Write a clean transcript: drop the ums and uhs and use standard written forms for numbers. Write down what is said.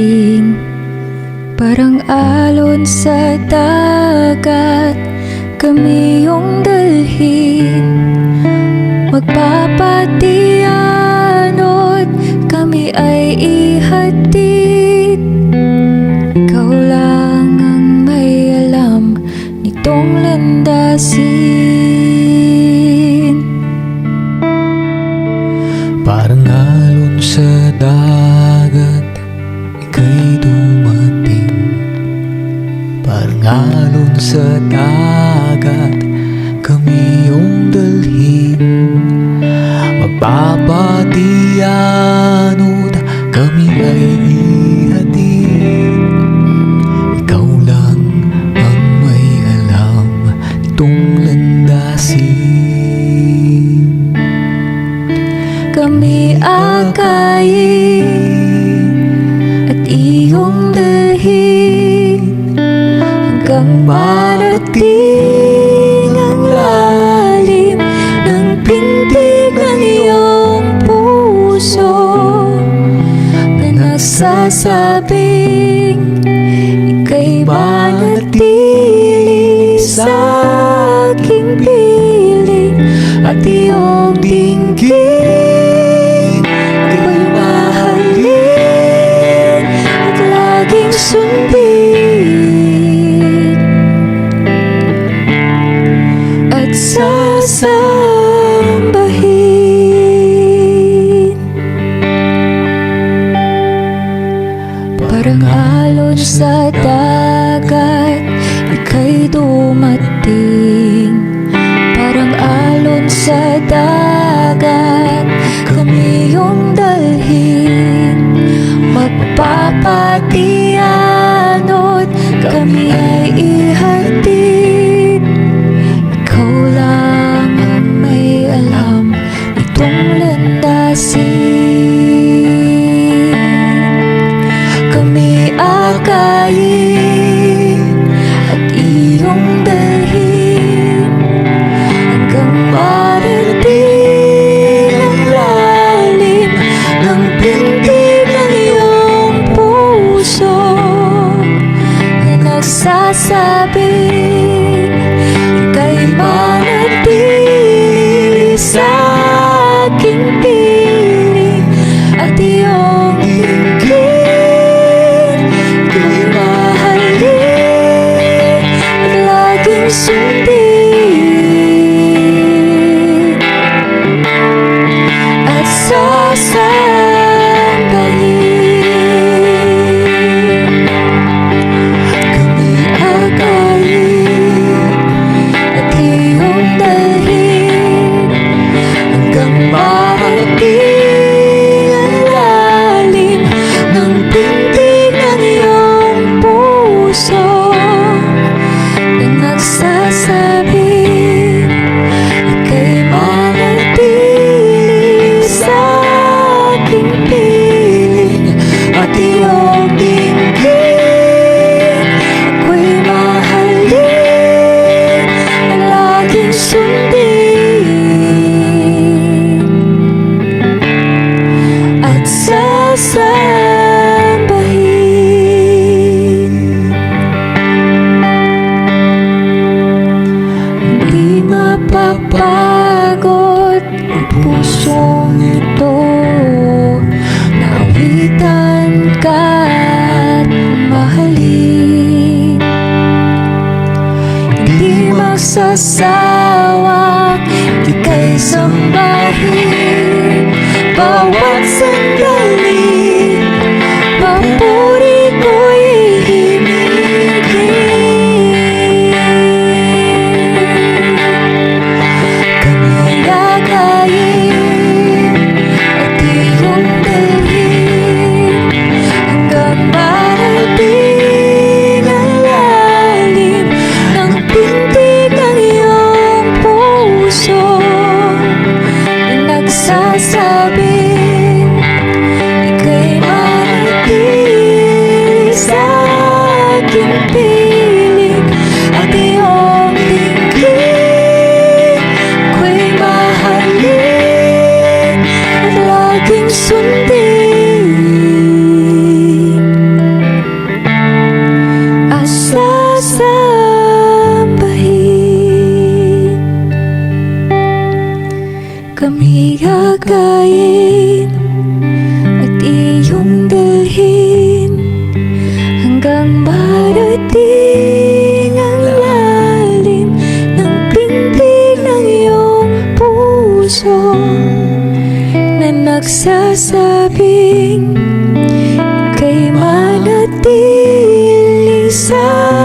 dumating. Parang alon sa dagat, kami iyong dalhin. Magpapatianod, kami ay ihatid. Ikaw lang ang may alam nitong landasin. Parang alon sa dagat, ika'y dumating. Parang alon sa dagat, kami iyong dalhin. Magpapatianod, kami ay ihatid. Ikaw lang ang may alam nitong landasin. Kami akayin at iyong dalhin hanggang marating ang lalim ng pintig ng iyong puso na nagsasabing ika'y manatili sa aking piling at iyong dinggin. Sundin at sasambahin. Parang alon sa dagat, ika'y dumating. Parang alon sa dagat, kami iyong dalhin. Magpapatianod, kami ay ihatid. Ikaw lang ang may alam nitong landasin. Kami akayin at iyong dalhin hanggang marating ang lalim ng pintig ng iyong puso na nagsasabing ika'y manatili sa aking piling at iyong dinggin. Ika'y mahalin at laging sundin at sasambahin. Nagsasabing ika'y manatili sa aking piling at iyong dinggin. Ako'y mahalin at laging sundin at sasambahin. Di mapapagod ang pusong ito, naawitan ka at mahalin. Hindi magsasawa, ika'y sambahin bawat sandali. Papuri ko'y himigin. Kami akayin at iyong dalhin hanggang marating ang lalim ng pintig ng iyong manatili sa